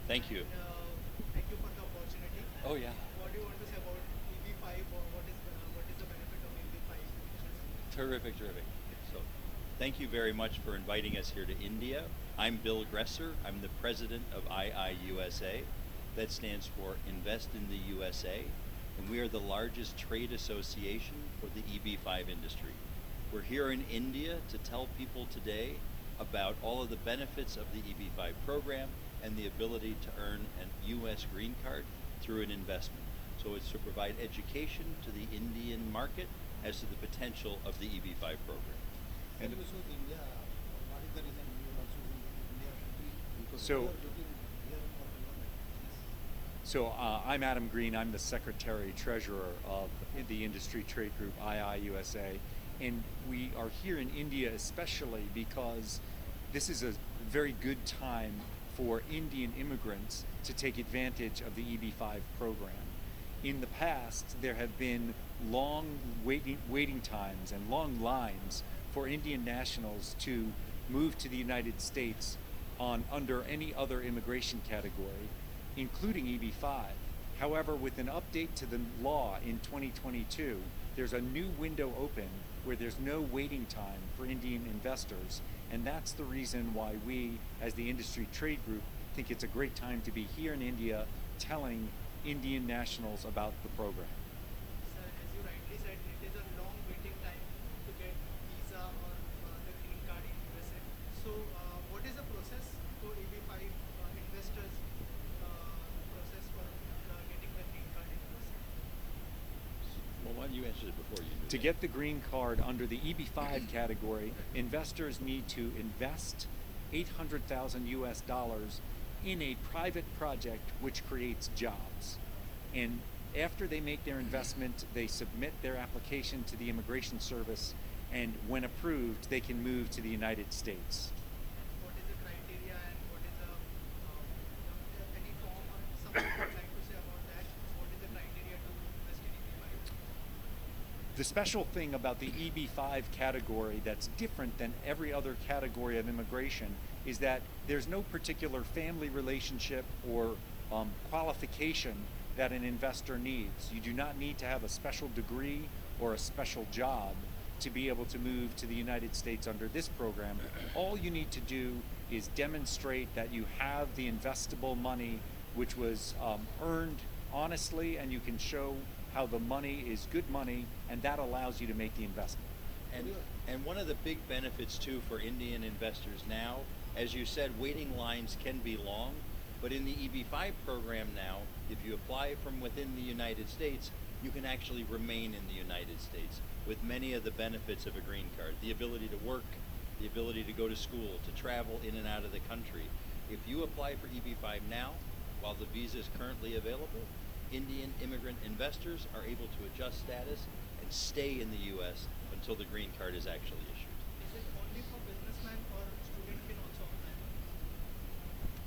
Thank you. Thank you for the opportunity. Oh, yeah. What do you want to say about EB5 or what is the benefit of EB5 features? Terrific, terrific. So, thank you very much for inviting us here to India. I'm Bill Gresser. I'm the president of IIUSA. That stands for Invest in the USA. And we are the largest trade association for the EB5 industry. We're here in India to tell people today about all of the benefits of the EB5 program and the ability to earn a US green card through an investment. So it's to provide education to the Indian market as to the potential of the EB5 program. Sir, you choose India. What is the reason you are choosing India country? Because So- we are looking here for business. I'm Adam Green. I'm the Secretary Treasurer of the industry trade group IIUSA, and we are here in India especially because this is a very good time for Indian immigrants to take advantage of the EB5 program. In the past, there have been long waiting times and long lines for Indian nationals to move to the United States under any other immigration category, including EB5. However, with an update to the law in 2022, there's a new window open where there's no waiting time for Indian investors, and that's the reason why we, as the industry trade group, think it's a great time to be here in India telling Indian nationals about the program. Sir, as you rightly said, it is a long waiting time to get visa or the green card in USA. So, what is the process for EB5 investors? Process for getting the green card in USA? Well, why don't you answer it before you do To that? get the green card under the EB5 category, investors need to invest 800,000 US dollars in a private project which creates jobs. And after they make their investment, they submit their application to the Immigration Service, and when approved, they can move to the United States. And what is the criteria and what is any form or something you would like to say about that? What is the criteria to invest in EB5? The special thing about the EB5 category that's different than every other category of immigration is that there's no particular family relationship or qualification that an investor needs. You do not need to have a special degree or a special job to be able to move to the United States under this program. All you need to do is demonstrate that you have the investable money which was earned honestly, and you can show how the money is good money, and that allows you to make the investment. And one of the big benefits too for Indian investors now, as you said, waiting lines can be long, but in the EB5 program now, if you apply from within the United States, you can actually remain in the United States with many of the benefits of a green card, the ability to work, the ability to go to school, to travel in and out of the country. If you apply for EB5 now, while the visa is currently available, Indian immigrant investors are able to adjust status and stay in the U.S. until the green card is actually issued. Is it only for businessmen or student can also apply?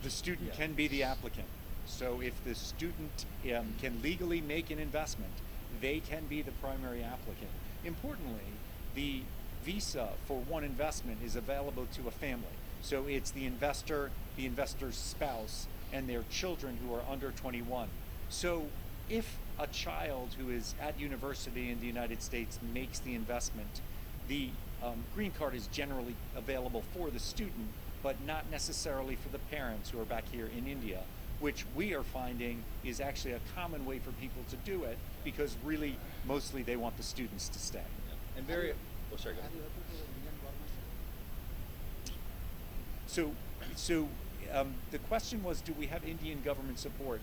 The student Yeah. can be the applicant. So if the student can legally make an investment, they can be the primary applicant. Importantly, the visa for one investment is available to a family. So it's the investor, the investor's spouse, and their children who are under 21. So if a child who is at university in the United States makes the investment, the green card is generally available for the student, but not necessarily for the parents who are back here in India, which we are finding is actually a common way for people to do it, because really mostly they want the students to stay. And very, oh, sorry, go Are ahead. you happy to the Indian government? So the question was, do we have Indian government support?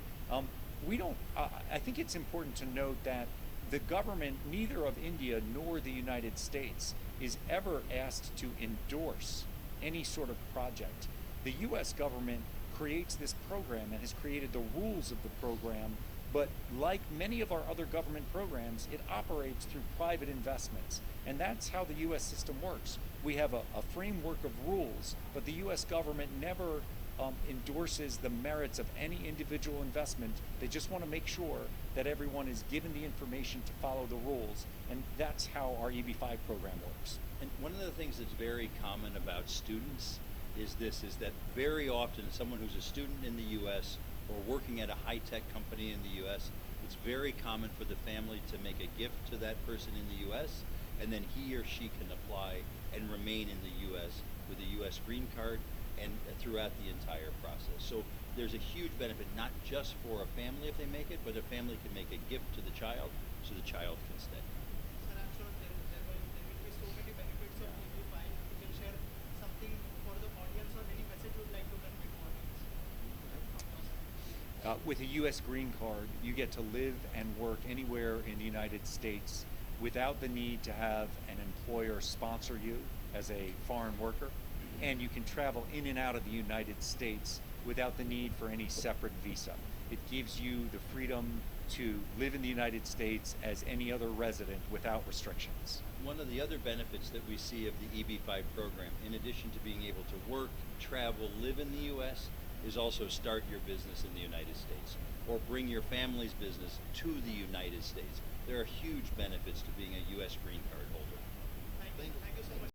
We don't. I think it's important to note that the government, neither of India nor the United States, is ever asked to endorse any sort of project. The U.S. government creates this program and has created the rules of the program, but like many of our other government programs, it operates through private investments. And that's how the U.S. system works. We have a framework of rules, but the U.S. government never endorses the merits of any individual investment. They just want to make sure that everyone is given the information to follow the rules, and that's how our EB5 program works. And one of the things that's very common about students is that very often someone who's a student in the U.S. or working at a high-tech company in the U.S., it's very common for the family to make a gift to that person in the U.S., and then he or she can apply and remain in the U.S. with a U.S. green card and throughout the entire process. So there's a huge benefit, not just for a family if they make it, but a family can make a gift to the child so the child can stay. Sir, I'm sure there will be so many benefits of EB5. You can share something for the audience or any message you would like to convey to audience. With a U.S. green card, you get to live and work anywhere in the United States without the need to have an employer sponsor you as a foreign worker, and you can travel in and out of the United States without the need for any separate visa. It gives you the freedom to live in the United States as any other resident without restrictions. One of the other benefits that we see of the EB5 program, in addition to being able to work, travel, live in the U.S., is also start your business in the United States or bring your family's business to the United States. There are huge benefits to being a U.S. green card holder. Thank you so much.